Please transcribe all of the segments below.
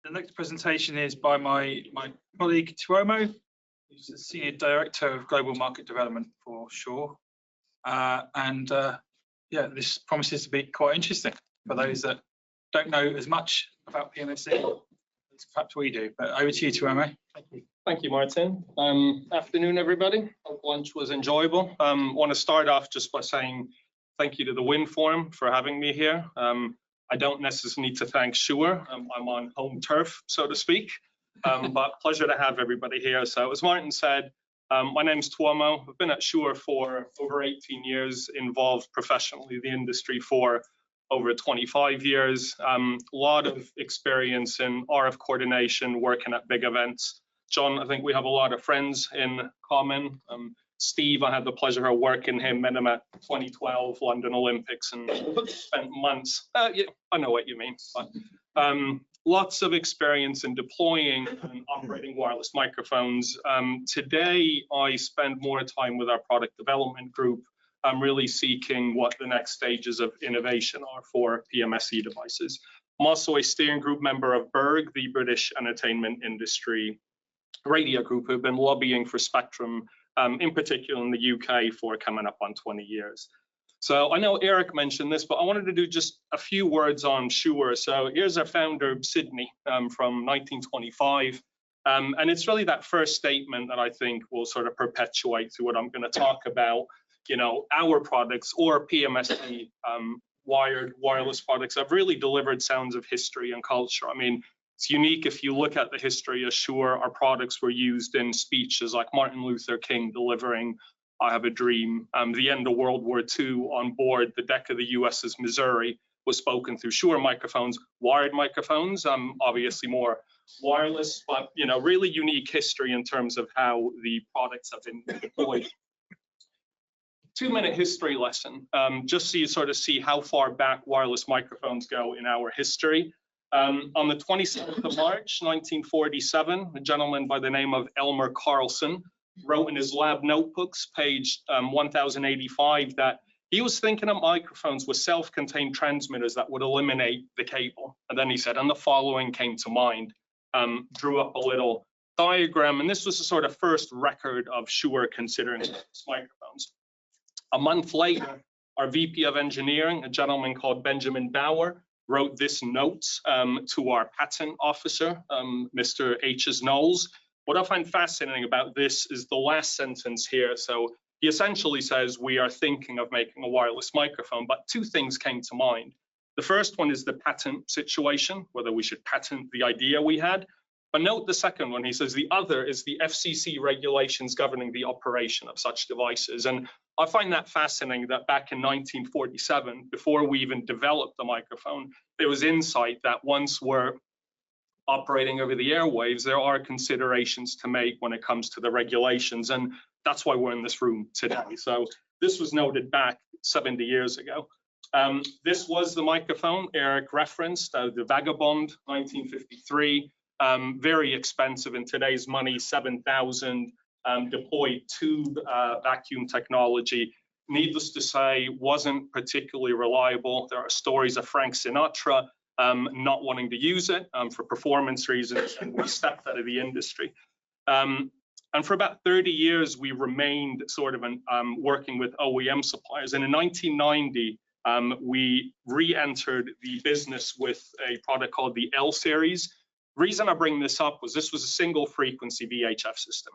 The next presentation is by my colleague Tuomo, who's the Senior Director of Global Market Development for Shure. Yeah, this promises to be quite interesting for those that don't know as much about PMSE as perhaps we do. But over to you, Tuomo. Thank you. Thank you, Martin. Afternoon, everybody. Hope lunch was enjoyable. Want to start off just by saying thank you to the Wind Forum for having me here. I don't necessarily need to thank Shure. I'm on home turf, so to speak. But pleasure to have everybody here. So as Martin said, my name's Tuomo. I've been at Shure for over 18 years, involved professionally in the industry for over 25 years. A lot of experience in RF coordination, working at big events. John, I think we have a lot of friends in common. Steve, I had the pleasure of working him, met him at 2012 London Olympics and spent months. Yeah, I know what you mean. But, lots of experience in deploying and operating wireless microphones. Today, I spend more time with our product development group. I'm really seeking what the next stages of innovation are for PMSE devices. I'm also a steering group member of Berg, the British entertainment industry radio group, who've been lobbying for Spectrum, in particular in the UK, for coming up on 20 years. So I know Eric mentioned this, but I wanted to do just a few words on Shure. So here's our founder, Sydney, from 1925. And it's really that first statement that I think will sort of perpetuate through what I'm going to talk about. You know, our products or PMSE wireless products have really delivered sounds of history and culture. I mean, it's unique if you look at the history of Shure. Our products were used in speeches like Martin Luther King delivering I Have a Dream. The end of World War II on board the deck of the USS Missouri was spoken through Shure microphones, wired microphones, obviously more wireless, but you know, really unique history in terms of how the products have been deployed. 2-minute history lesson, just so you sort of see how far back wireless microphones go in our history. On the 27th of March, 1947, a gentleman by the name of Elmer Carlson wrote in his lab notebooks, page 1085, that he was thinking of microphones with self-contained transmitters that would eliminate the cable. And then he said, and the following came to mind, drew up a little diagram, and this was the sort of first record of Shure considering microphones. A month later, our VP of engineering, a gentleman called Benjamin Bauer, wrote this note to our patent officer, Mr. H.S. Knowles. What I find fascinating about this is the last sentence here. So he essentially says, we are thinking of making a wireless microphone, but two things came to mind. The first one is the patent situation, whether we should patent the idea we had. But note the second one, he says the other is the FCC regulations governing the operation of such devices. And I find that fascinating that back in 1947, before we even developed the microphone, there was insight that once we're operating over the airwaves, there are considerations to make when it comes to the regulations. And that's why we're in this room today. So this was noted back 70 years ago. This was the microphone Eric referenced, the Vagabond, 1953. Very expensive in today's money, 7,000, deployed tube vacuum technology. Needless to say, wasn't particularly reliable. There are stories of Frank Sinatra not wanting to use it for performance reasons, and we stepped out of the industry. And for about 30 years, we remained sort of working with OEM suppliers. And in 1990, we re-entered the business with a product called the L series. Reason I bring this up was this was a single frequency VHF system.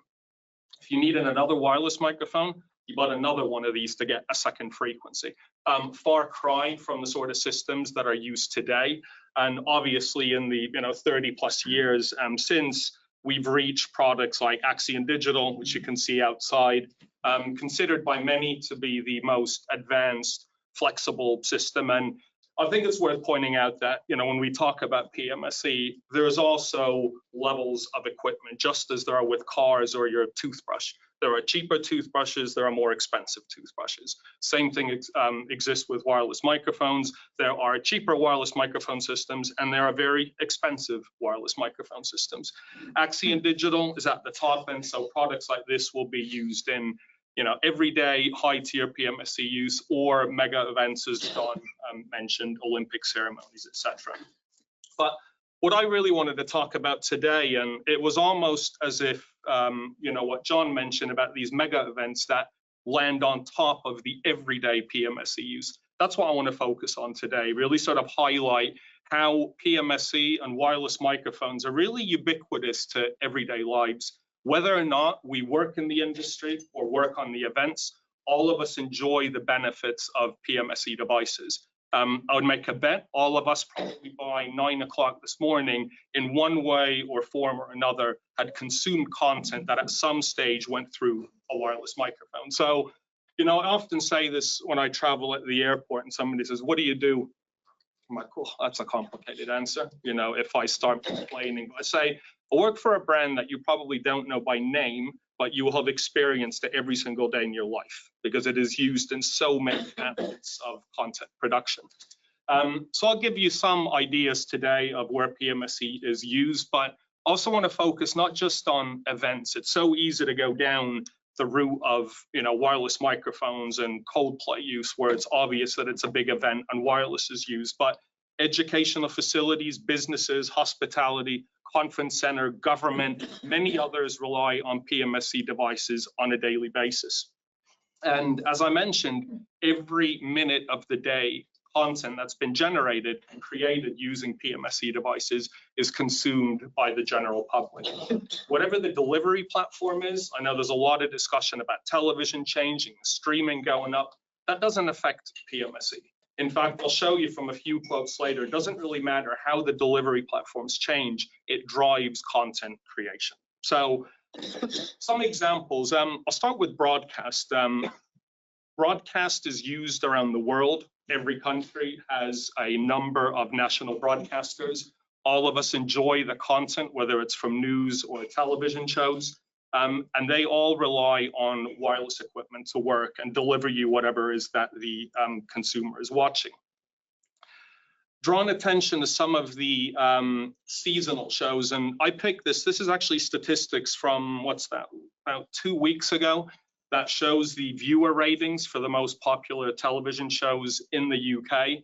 If you needed another wireless microphone, you bought another one of these to get a second frequency. Far cry from the sort of systems that are used today. And obviously in the 30 plus years since, we've reached products like Axion Digital, which you can see outside, considered by many to be the most advanced flexible system. And I think it's worth pointing out that, when we talk about PMSE, there's also levels of equipment, just as there are with cars or your toothbrush. There are cheaper toothbrushes, there are more expensive toothbrushes. Same thing exists with wireless microphones. There are cheaper wireless microphone systems, and there are very expensive wireless microphone systems. Axion Digital is at the top end, so products like this will be used in everyday high-tier PMSE use or mega events, as Don mentioned, Olympic ceremonies, etc. But what I really wanted to talk about today, and it was almost as if, you know, what John mentioned about these mega events that land on top of the everyday PMSE use. That's what I want to focus on today, really sort of highlight how PMSE and wireless microphones are really ubiquitous to everyday lives. Whether or not we work in the industry or work on the events, all of us enjoy the benefits of PMSE devices. I would make a bet all of us probably by 9 o'clock this morning in one way or form or another had consumed content that at some stage went through a wireless microphone. So, you know, I often say this when I travel at the airport and somebody says, what do you do? I'm like, oh, that's a complicated answer. You know, if I start complaining, I say, I work for a brand that you probably don't know by name, but you will have experienced it every single day in your life because it is used in so many aspects of content production. So I'll give you some ideas today of where PMSE is used, but also want to focus not just on events. It's so easy to go down the route of, you know, wireless microphones and Coldplay use, where it's obvious that it's a big event and wireless is used, but educational facilities, businesses, hospitality, conference center, government, many others rely on PMSE devices on a daily basis. And as I mentioned, every minute of the day, content that's been generated and created using PMSE devices is consumed by the general public. Whatever the delivery platform is, I know there's a lot of discussion about television changing, streaming going up. That doesn't affect PMSE. In fact, I'll show you from a few quotes later, it doesn't really matter how the delivery platforms change, it drives content creation. So some examples, I'll start with broadcast. Broadcast is used around the world. Every country has a number of national broadcasters. All of us enjoy the content, whether it's from news or television shows, and they all rely on wireless equipment to work and deliver you whatever is that the consumer is watching. Drawn attention to some of the seasonal shows, and I picked this. This is actually statistics from, what's that, about 2 weeks ago, that shows the viewer ratings for the most popular television shows in the UK.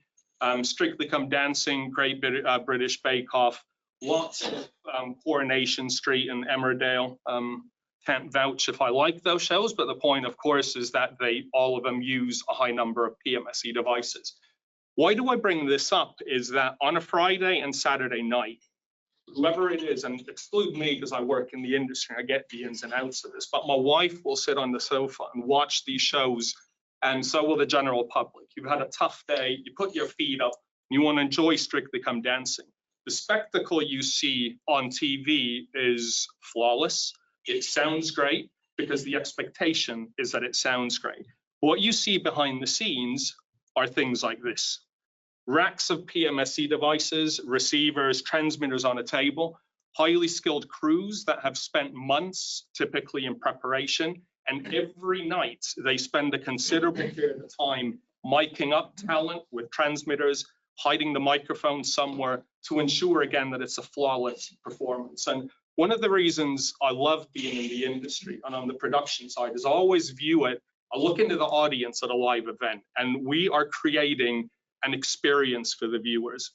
Strictly Come Dancing, Great British Bake Off, lots of Coronation Street and Emmerdale. Can't vouch if I like those shows, but the point, of course, is that all of them use a high number of PMSE devices. Why do I bring this up is that on a Friday and Saturday night, whoever it is, and exclude me because I work in the industry, I get the ins and outs of this, but my wife will sit on the sofa and watch these shows, and so will the general public. You've had a tough day, you put your feet up, you want to enjoy Strictly Come Dancing. The spectacle you see on TV is flawless. It sounds great because the expectation is that it sounds great. What you see behind the scenes are things like this. Racks of PMSE devices, receivers, transmitters on a table, highly skilled crews that have spent months typically in preparation, and every night they spend a considerable period of time miking up talent with transmitters, hiding the microphone somewhere to ensure again that it's a flawless performance. And one of the reasons I love being in the industry and on the production side is I always view it, I look into the audience at a live event, and we are creating an experience for the viewers.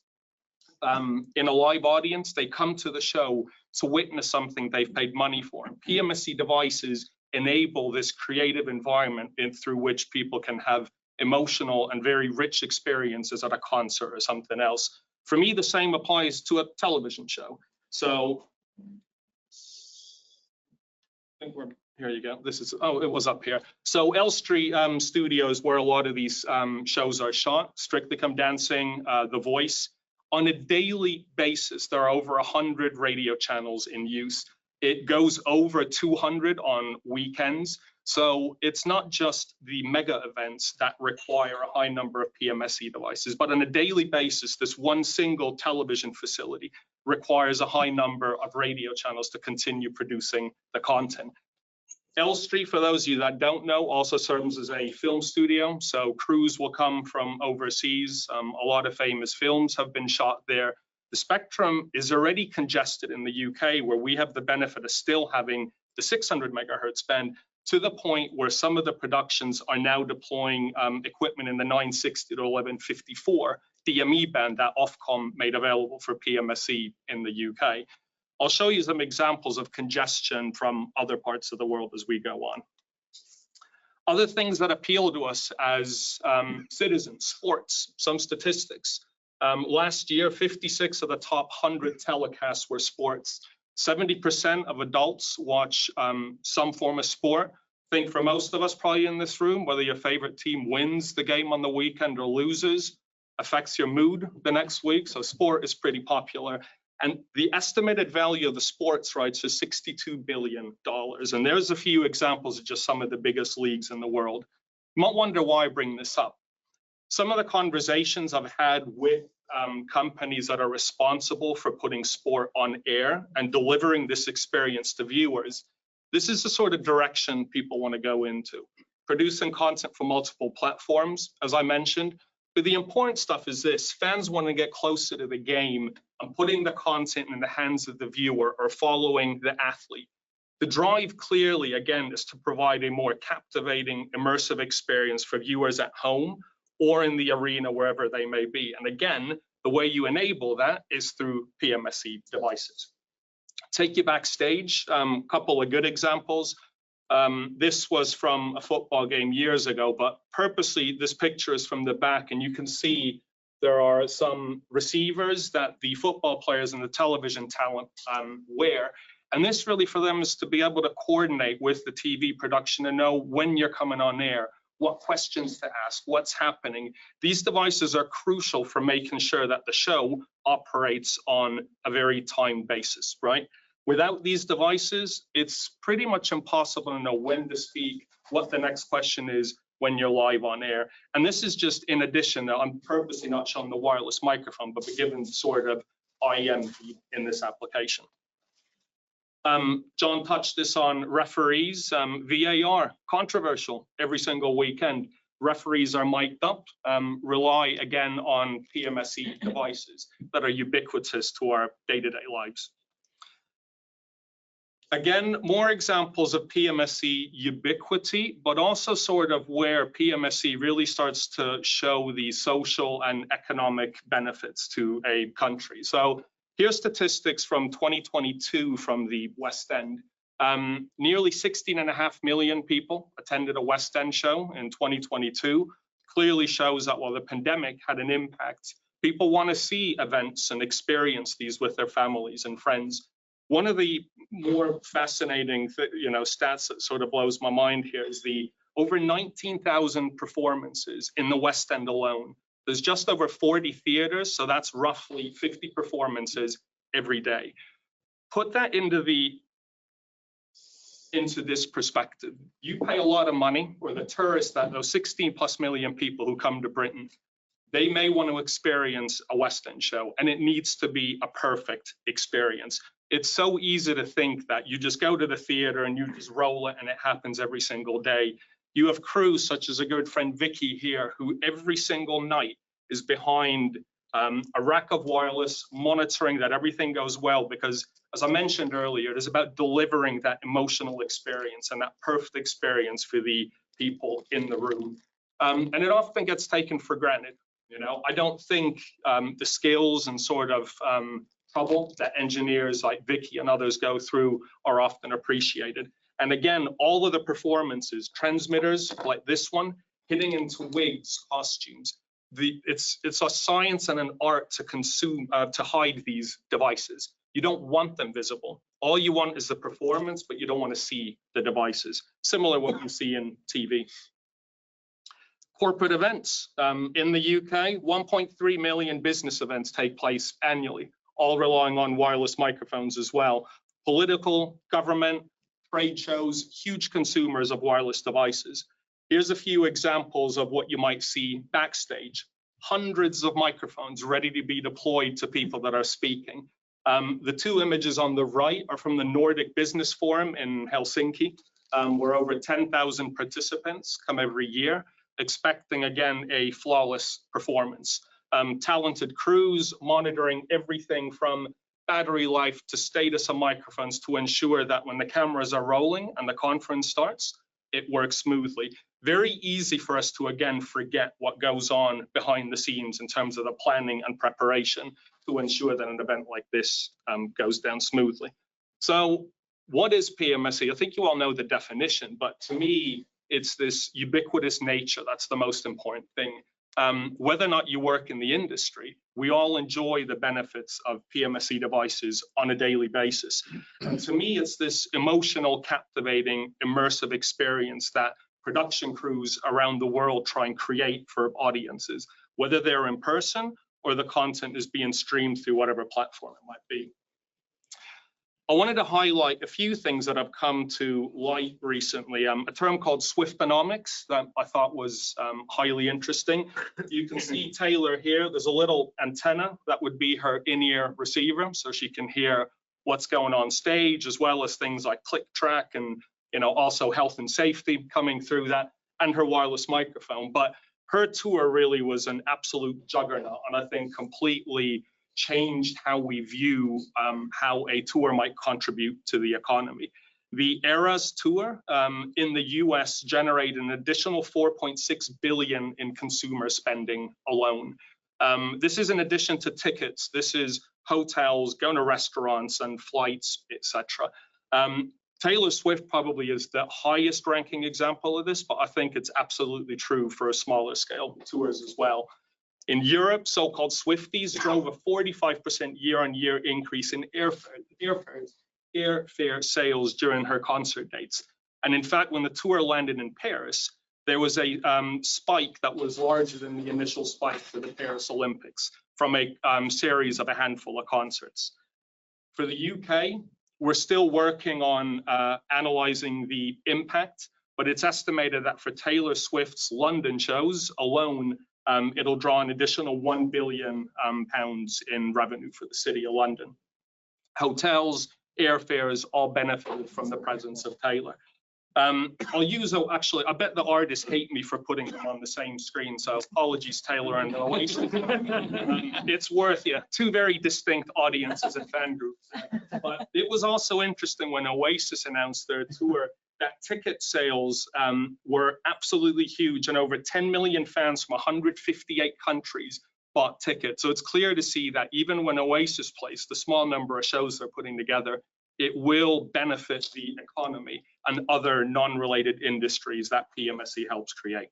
In a live audience, they come to the show to witness something they've paid money for. And PMSE devices enable this creative environment through which people can have emotional and very rich experiences at a concert or something else. For me, the same applies to a television show. So I think here you go. This is, oh, it was up here. So Elstree Studios, where a lot of these shows are shot, Strictly Come Dancing, The Voice. On a daily basis, there are over 100 radio channels in use. It goes over 200 on weekends. So it's not just the mega events that require a high number of PMSE devices, but on a daily basis, this one single television facility requires a high number of radio channels to continue producing the content. Elstree, for those of you that don't know, also serves as a film studio. So crews will come from overseas. A lot of famous films have been shot there. The spectrum is already congested in the UK, where we have the benefit of still having the 600 megahertz band, to the point where some of the productions are now deploying equipment in the 960 to 1154 DME band that Ofcom made available for PMSE in the UK. I'll show you some examples of congestion from other parts of the world as we go on. Other things that appeal to us as citizens, sports, some statistics. Last year, 56 of the top 100 telecasts were sports. 70% of adults watch some form of sport. I think for most of us probably in this room, whether your favorite team wins the game on the weekend or loses, affects your mood the next week. So sport is pretty popular. And the estimated value of the sports rights is $62 billion. And there's a few examples of just some of the biggest leagues in the world. You might wonder why I bring this up. Some of the conversations I've had with companies that are responsible for putting sport on air and delivering this experience to viewers, this is the sort of direction people want to go into. Producing content for multiple platforms, as I mentioned. But the important stuff is this: fans want to get closer to the game and putting the content in the hands of the viewer or following the athlete. The drive clearly, again, is to provide a more captivating, immersive experience for viewers at home or in the arena, wherever they may be. And again, the way you enable that is through PMSE devices. Take you backstage, couple of good examples. This was from a football game years ago, but purposely this picture is from the back, and you can see there are some receivers that the football players and the television talent wear. And this really for them is to be able to coordinate with the TV production and know when you're coming on air, what questions to ask, what's happening. These devices are crucial for making sure that the show operates on a very timed basis, right? Without these devices, it's pretty much impossible to know when to speak, what the next question is when you're live on air. And this is just in addition, I'm purposely not showing the wireless microphone, but given sort of IM feed in this application. John touched this on referees. VAR, controversial every single weekend. Referees are mic'd up, rely again on PMSE devices that are ubiquitous to our day-to-day lives. Again, more examples of PMSE ubiquity, but also sort of where PMSE really starts to show the social and economic benefits to a country. So here's statistics from 2022 from the West End. Nearly 16.5 million people attended a West End show in 2022. Clearly shows that while the pandemic had an impact, people want to see events and experience these with their families and friends. One of the more fascinating stats that sort of blows my mind here is the over 19,000 performances in the West End alone. There's just over 40 theaters, so that's roughly 50 performances every day. Put that into this perspective. You pay a lot of money, or the tourists, that those 16+ million people who come to Britain, they may want to experience a West End show, and it needs to be a perfect experience. It's so easy to think that you just go to the theater and you just roll it and it happens every single day. You have crews such as a good friend Vicky here, who every single night is behind a rack of wireless, monitoring that everything goes well, because as I mentioned earlier, it is about delivering that emotional experience and that perfect experience for the people in the room. And it often gets taken for granted. I don't think the skills and sort of trouble that engineers like Vicky and others go through are often appreciated. And again, all of the performances, transmitters like this one, hitting into wigs, costumes, it's a science and an art to hide these devices. You don't want them visible. All you want is the performance, but you don't want to see the devices. Similar to what you see in TV. Corporate events. In the UK, 1.3 million business events take place annually, all relying on wireless microphones as well. Political, government, trade shows, huge consumers of wireless devices. Here's a few examples of what you might see backstage. Hundreds of microphones ready to be deployed to people that are speaking. The two images on the right are from the Nordic Business Forum in Helsinki, where over 10,000 participants come every year, expecting, again, a flawless performance. Talented crews monitoring everything from battery life to status of microphones to ensure that when the cameras are rolling and the conference starts, it works smoothly. very easy for us to, again, forget what goes on behind the scenes in terms of the planning and preparation to ensure that an event like this goes down smoothly. So what is PMSE? I think you all know the definition, but to me, it's this ubiquitous nature that's the most important thing. Whether or not you work in the industry, we all enjoy the benefits of PMSE devices on a daily basis. And to me, it's this emotional, captivating, immersive experience that production crews around the world try and create for audiences, whether they're in person or the content is being streamed through whatever platform it might be. I wanted to highlight a few things that have come to light recently. A term called Swiftonomics that I thought was highly interesting. You can see Taylor here. There's a little antenna that would be her in-ear receiver, so she can hear what's going on stage, as well as things like click track and also health and safety coming through that, and her wireless microphone. But her tour really was an absolute juggernaut, and I think completely changed how we view how a tour might contribute to the economy. The Eras tour in the US generated an additional 4.6 billion in consumer spending alone. This is in addition to tickets. This is hotels, going to restaurants and flights, etc. Taylor Swift probably is the highest ranking example of this, but I think it's absolutely true for a smaller scale tours as well. In Europe, so-called Swifties drove a 45% year-on-year increase in airfare sales during her concert dates. And in fact, when the tour landed in Paris, there was a spike that was larger than the initial spike for the Paris Olympics from a series of a handful of concerts. For the UK, we're still working on analyzing the impact, but it's estimated that for Taylor Swift's London shows alone, it'll draw an additional £1 billion in revenue for the City of London. Hotels, airfares all benefited from the presence of Taylor. I'll use, actually, I bet the artists hate me for putting them on the same screen, so apologies, Taylor and Oasis. It's worth, yeah, two very distinct audiences and fan groups. But it was also interesting when Oasis announced their tour that ticket sales were absolutely huge, and over 10 million fans from 158 countries bought tickets. So it's clear to see that even when Oasis plays, the small number of shows they're putting together, it will benefit the economy and other non-related industries that PMSE helps create.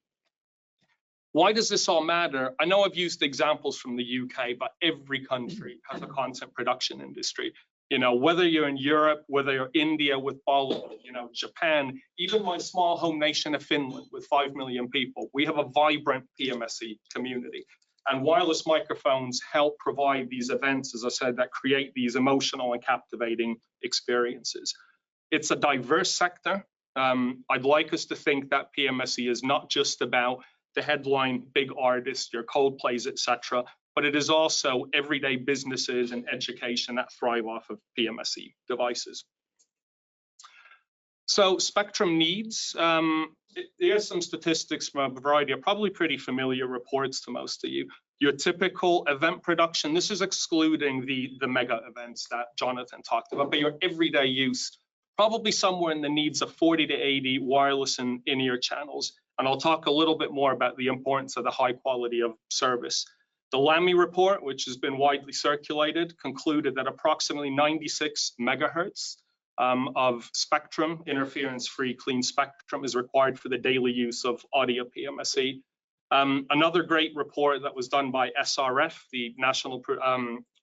Why does this all matter? I know I've used examples from the UK, but every country has a content production industry. Whether you're in Europe, whether you're India with Bollywood, Japan, even my small home nation of Finland with 5 million people, we have a vibrant PMSE community. And wireless microphones help provide these events, as I said, that create these emotional and captivating experiences. It's a diverse sector. I'd like us to think that PMSE is not just about the headline big artists, your Coldplays, etc., but it is also everyday businesses and education that thrive off of PMSE devices. So spectrum needs, here's some statistics from a variety of probably pretty familiar reports to most of you. Your typical event production, this is excluding the mega events that Jonathan talked about, but your everyday use, probably somewhere in the needs of 40 to 80 wireless and in-ear channels. And I'll talk a little bit more about the importance of the high quality of service. The LAMI report, which has been widely circulated, concluded that approximately 96 megahertz of spectrum, interference-free clean spectrum, is required for the daily use of audio PMSE. Another great report that was done by SRF, the national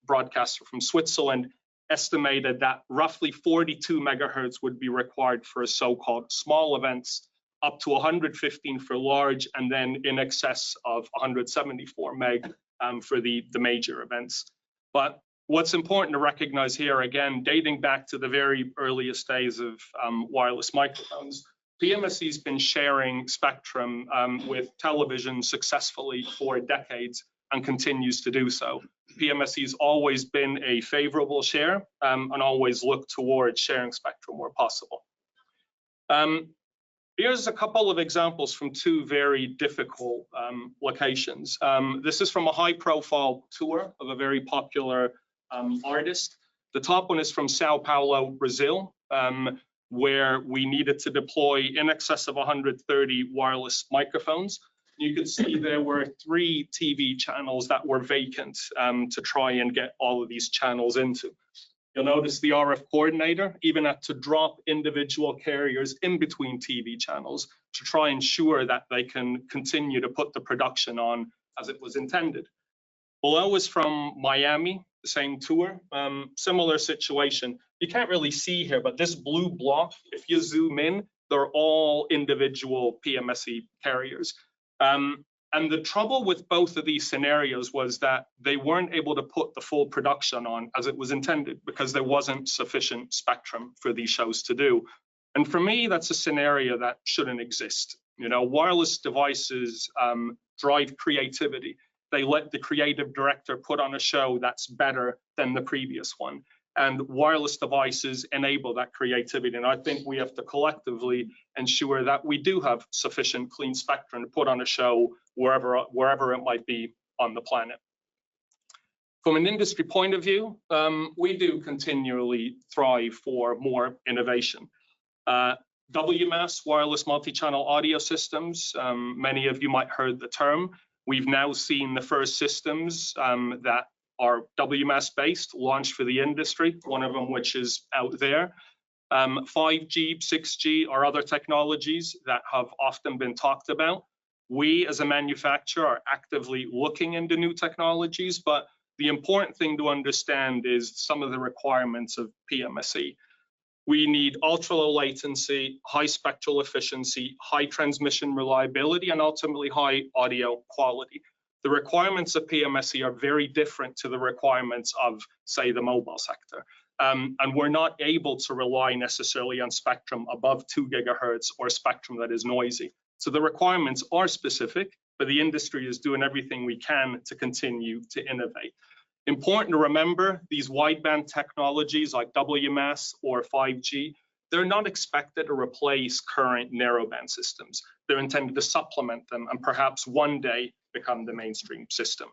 broadcaster from Switzerland, estimated that roughly 42 megahertz would be required for so-called small events, up to 115 for large, and then in excess of 174 meg for the major events. But what's important to recognize here, again, dating back to the very earliest days of wireless microphones, PMSE has been sharing spectrum with television successfully for decades and continues to do so. PMSE has always been a favorable share and always looked towards sharing spectrum where possible. Here's a couple of examples from two very difficult locations. This is from a high-profile tour of a very popular artist. The top one is from Sao Paulo, Brazil. where we needed to deploy in excess of 130 wireless microphones. You could see there were 3 TV channels that were vacant to try and get all of these channels into. You'll notice the RF coordinator even had to drop individual carriers in between TV channels to try and ensure that they can continue to put the production on as it was intended. Below is from Miami, the same tour, similar situation. You can't really see here, but this blue block, if you zoom in, they're all individual PMSE carriers. And the trouble with both of these scenarios was that they weren't able to put the full production on as it was intended because there wasn't sufficient spectrum for these shows to do. And for me, that's a scenario that shouldn't exist. You know, wireless devices drive creativity. They let the creative director put on a show that's better than the previous one. And wireless devices enable that creativity. And I think we have to collectively ensure that we do have sufficient clean spectrum to put on a show wherever it might be on the planet. From an industry point of view, we do continually thrive for more innovation. WMAS, wireless multi-channel audio systems, many of you might have heard the term. We've now seen the first systems that are WMAS based launched for the industry, one of them which is out there. 5G, 6G are other technologies that have often been talked about. We as a manufacturer are actively looking into new technologies, but the important thing to understand is some of the requirements of PMSE. We need ultra low latency, high spectral efficiency, high transmission reliability, and ultimately high audio quality. The requirements of PMSE are very different to the requirements of, say, the mobile sector. And we're not able to rely necessarily on spectrum above 2 gigahertz or spectrum that is noisy. So the requirements are specific, but the industry is doing everything we can to continue to innovate. Important to remember, these wideband technologies like WMAS or 5G, they're not expected to replace current narrowband systems. They're intended to supplement them and perhaps one day become the mainstream system.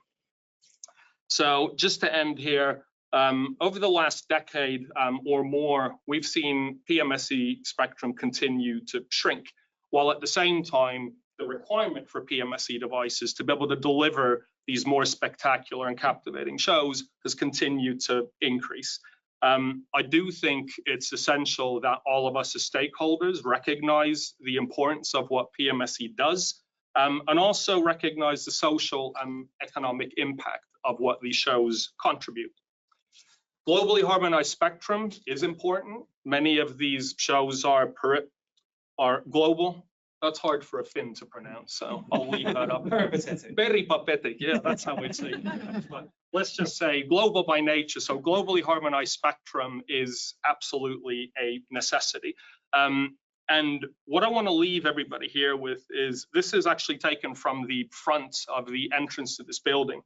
So just to end here, over the last decade or more, we've seen PMSE spectrum continue to shrink, while at the same time, the requirement for PMSE devices to be able to deliver these more spectacular and captivating shows has continued to increase. I do think it's essential that all of us as stakeholders recognize the importance of what PMSE does, and also recognize the social and economic impact of what these shows contribute. Globally harmonized spectrum is important. Many of these shows are global. That's hard for a Finn to pronounce, so I'll leave that up. Very pathetic, yeah, that's how it's say. But let's just say global by nature. So globally harmonized spectrum is absolutely a necessity. And what I want to leave everybody here with is this is actually taken from the front of the entrance to this building.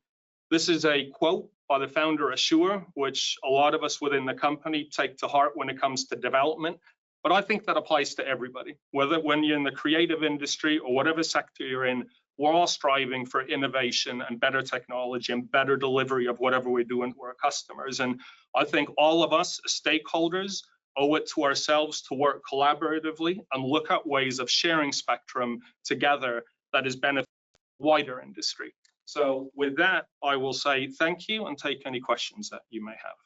This is a quote by the founder of Shure, which a lot of us within the company take to heart when it comes to development. But I think that applies to everybody, whether when you're in the creative industry or whatever sector you're in, we're all striving for innovation and better technology and better delivery of whatever we're doing to our customers. And I think all of us as stakeholders owe it to ourselves to work collaboratively and look at ways of sharing spectrum together that is benefiting the wider industry. So with that, I will say thank you and take any questions that you may have.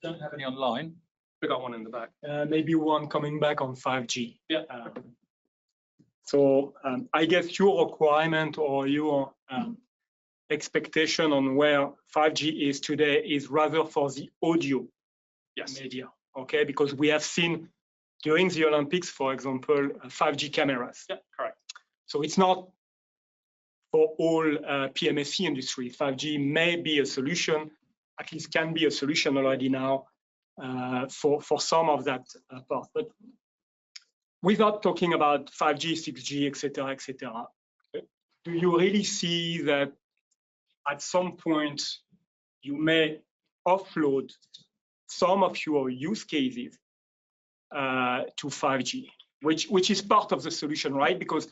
Don't have any online. We got one in the back. Maybe one coming back on 5G. Yeah. So I guess your requirement or your expectation on where 5G is today is rather for the audio media, okay? Because we have seen during the Olympics, for example, 5G cameras. Yeah, correct. So it's not for all PMSE industry. 5G may be a solution, at least can be a solution already now for some of that part. But without talking about 5G, 6G, etc., etc., do you really see that at some point you may offload some of your use cases to 5G, which is part of the solution, right? Because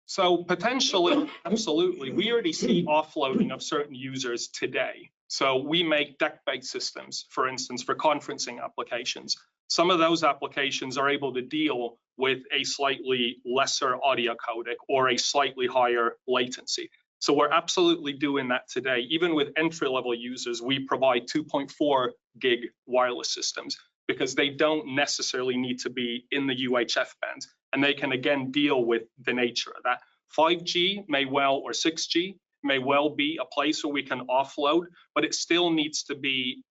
So potentially, absolutely. We already see offloading of certain users today. So we make deck-based systems, for instance, for conferencing applications. Some of those applications are able to deal with a slightly lesser audio codec or a slightly higher latency. So we're absolutely doing that today. Even with entry-level users, we provide 2.4 gig wireless systems because they don't necessarily need to be in the UHF band. And they can, again, deal with the nature of that. 5G may well, or 6G, may well be a place where we can offload, but it still needs to be,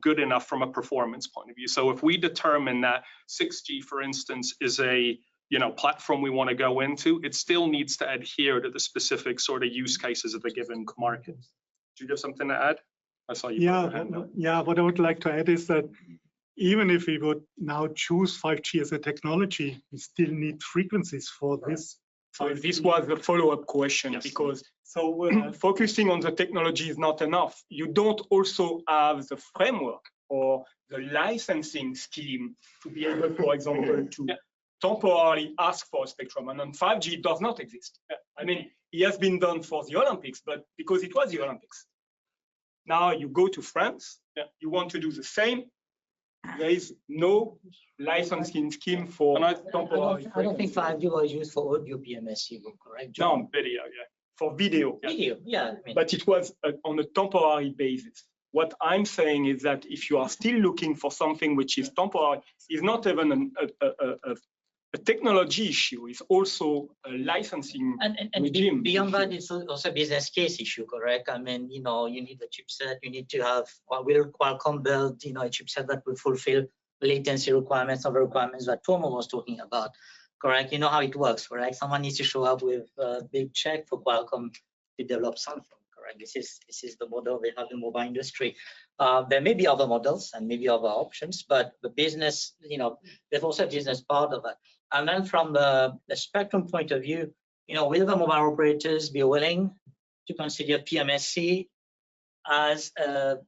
good enough from a performance point of view. So if we determine that 6G, for instance, is a platform we want to go into, it still needs to adhere to the specific sort of use cases of the given market. Do you have something to add? I saw you. Yeah. What I would like to add is that even if we would now choose 5G as a technology, we still need frequencies for this. So this was the follow-up question, yes. Because focusing on the technology is not enough. You don't also have the framework or the licensing scheme to be able, for example, to temporarily ask for a spectrum. And on 5G, it does not exist. I mean, it has been done for the Olympics, but because it was the Olympics. Now you go to France, you want to do the same. There is no licensing scheme for temporary. I don't think 5G was used for audio PMSC, correct? No, video, for video. Video, yeah. I mean, But it was on a temporary basis. What I'm saying is that if you are still looking for something which is temporary, it's not even a technology issue, it's also a licensing regime. Beyond that, it's also a business case issue, correct? I mean, you need a chipset, you need to have, will Qualcomm build, a chipset that will fulfill latency requirements, other requirements that Tuomo was talking about, correct? You know how it works, correct? Someone needs to show up with a big check for Qualcomm to develop something, correct? This is the model they have in the mobile industry. There may be other models and maybe other options, but the business, there's also a business part of it. And then from the spectrum point of view, will the mobile operators be willing to consider PMSC as a,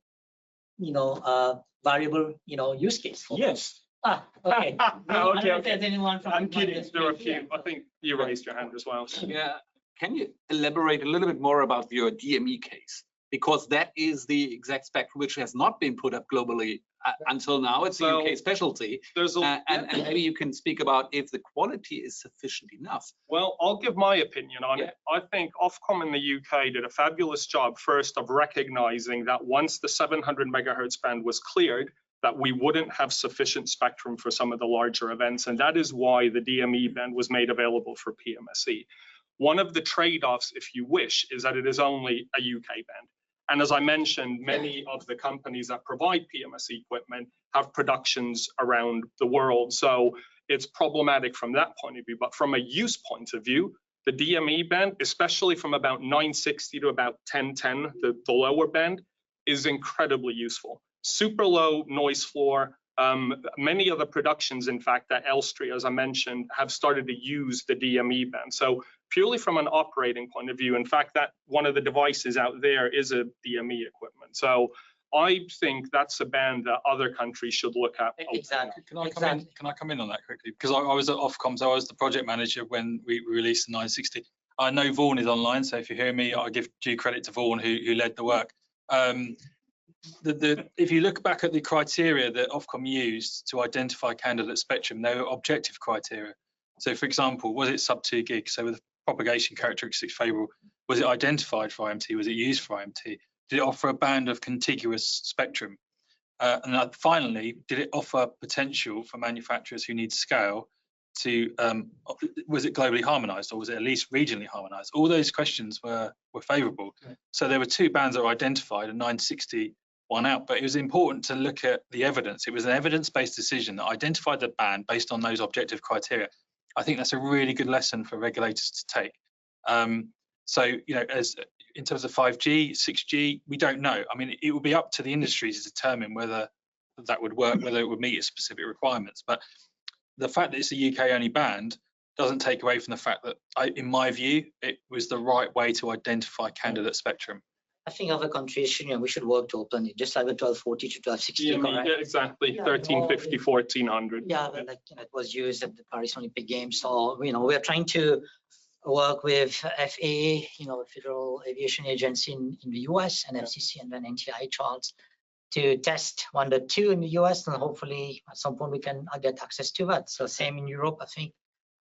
variable, use case? Yes. Okay. Okay. If there's anyone from I'm kidding. There are a few. I think you raised your hand as well. Yeah. Can you elaborate a little bit more about your DME case? Because that is the exact spectrum which has not been put up globally until now. It's a UK specialty. And maybe you can speak about if the quality is sufficient enough. Well, I'll give my opinion on it. I think Ofcom in the UK did a fabulous job first of recognizing that once the 700 megahertz band was cleared, that we wouldn't have sufficient spectrum for some of the larger events. And that is why the DME band was made available for PMSE. One of the trade-offs, if you wish, is that it is only a UK band. And as I mentioned, many of the companies that provide PMSE equipment have productions around the world. So it's problematic from that point of view. But from a use point of view, the DME band, especially from about 960 to about 1010, the lower band, is incredibly useful. Super low noise floor. Many of the productions, in fact, that Elstree, as I mentioned, have started to use the DME band. So purely from an operating point of view, in fact, that one of the devices out there is a DME equipment. So I think that's a band that other countries should look at. Exactly. Can I come in on that quickly? Because I was at Ofcom, so I was the project manager when we released the 960. I know Vaughan is online, so if you hear me, I give due credit to Vaughan who led the work. If you look back at the criteria that Ofcom used to identify candidate spectrum, they were objective criteria. So, for example, was it sub 2 gig? So, with propagation characteristics favourable, was it identified for IMT? Was it used for IMT? Did it offer a band of contiguous spectrum? And finally, did it offer potential for manufacturers who need scale to? Was it globally harmonised, or was it at least regionally harmonised? All those questions were favourable. So there were two bands that were identified, and 960 won out. But it was important to look at the evidence. It was an evidence-based decision that identified the band based on those objective criteria. I think that's a really good lesson for regulators to take. So, as in terms of 5G, 6G, we don't know. I mean, it would be up to the industry to determine whether that would work, whether it would meet its specific requirements. But the fact that it's a UK-only band doesn't take away from the fact that, in my view, it was the right way to identify candidate spectrum. I think other countries, we should work to open it, just like the 1240 to 1260. Yeah, exactly. 1350, 1400. Yeah, but it was used at the Paris Olympic Games. So, we're trying to work with FAA, Federal Aviation Agency in the US, and FCC, and then NTI Charles, to test 1.2 in the US, and hopefully at some point we can get access to that. So same in Europe, I think.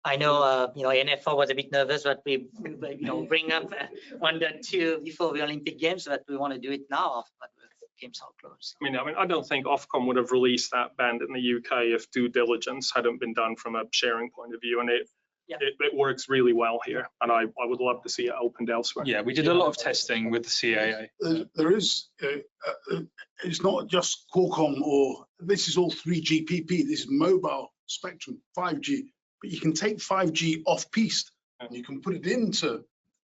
I know, NFO was a bit nervous that we, bring up 1.2 before the Olympic Games, but we want to do it now, but the games are closed. I mean, I don't think Ofcom would have released that band in the UK if due diligence hadn't been done from a sharing point of view, and it works really well here, and I would love to see it opened elsewhere. Yeah, we did a lot of testing with the CAA. There is, it's not just Qualcomm, or this is all 3GPP, this is mobile spectrum, 5G, but you can take 5G off-piste and you can put it into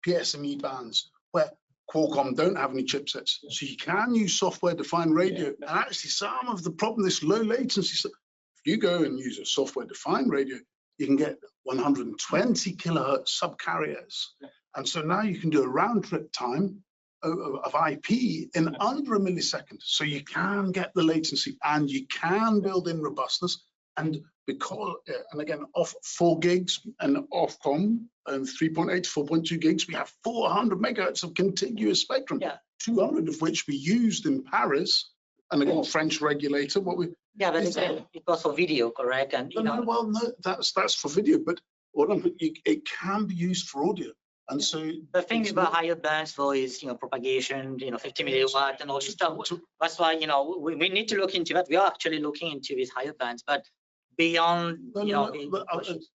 PSME bands where Qualcomm don't have any chipsets. So you can use software-defined radio. And actually some of the problem, this low latency stuff, if you go and use a software-defined radio, you can get 120 kilohertz subcarriers. And so now you can do a round trip time of IP in under a millisecond. So you can get the latency and you can build in robustness. And because, and again, off 4 gigs and Ofcom and 3.8 to 4.2 gigs, we have 400 megahertz of contiguous spectrum, 200 of which we used in Paris. And again, French regulator, what we... Yeah, but it was for video, correct? And no, that's for video, but it can be used for audio. And so the thing about higher bands though is propagation, 50 milliwatt and all this stuff. That's why we need to look into that. We are actually looking into these higher bands, but beyond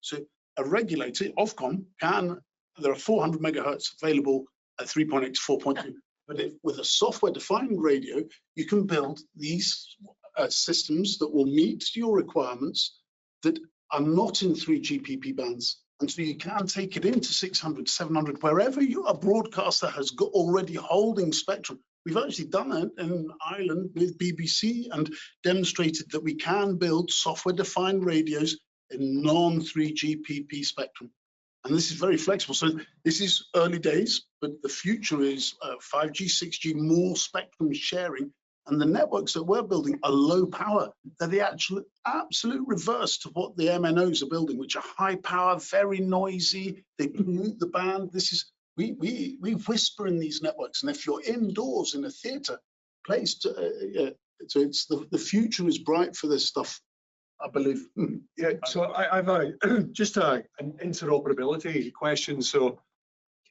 so a regulator, Ofcom, there are 400 megahertz available at 3.8 to 4.2. But with a software-defined radio, you can build these systems that will meet your requirements that are not in 3GPP bands. And so you can take it into 600, 700, wherever a broadcaster has got already holding spectrum. We've actually done it in Ireland with BBC and demonstrated that we can build software-defined radios in non-3GPP spectrum. And this is very flexible. So this is early days, but the future is 5G, 6G, more spectrum sharing. And the networks that we're building are low power. They're the absolute reverse to what the MNOs are building, which are high power, very noisy. They pollute the band. This is, we whisper in these networks. And if you're indoors in a theater place, so it's the future is bright for this stuff, I believe. Yeah, so I've just an interoperability question. So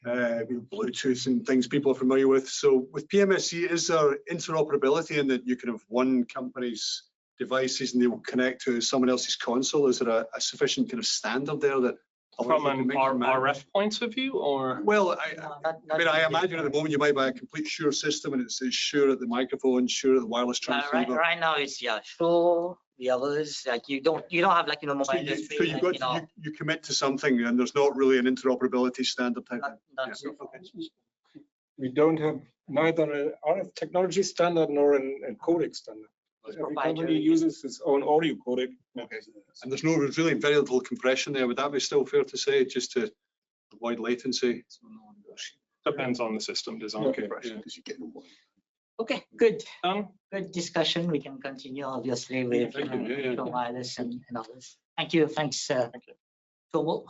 Bluetooth and things people are familiar with. So with PMSC, is there interoperability in that you can have one company's devices and they will connect to someone else's console? Is there a sufficient kind of standard there that from an RF point of view, or? Well, I imagine at the moment you might buy a complete Shure system and it says Shure at the microphone, Shure at the wireless transceiver. Right now it's Shure. The others, like you don't have like mobile industry. So you commit to something and there's not really an interoperability standard type. We don't have neither an RF technology standard nor a codec standard. Every company uses its own audio codec. Okay. And there's really very little compression there. Would that be still fair to say, just to avoid latency? Depends on the system design. Okay. Okay, good. Good discussion. We can continue obviously with wireless and others. Thank you. Thanks, Tuomo.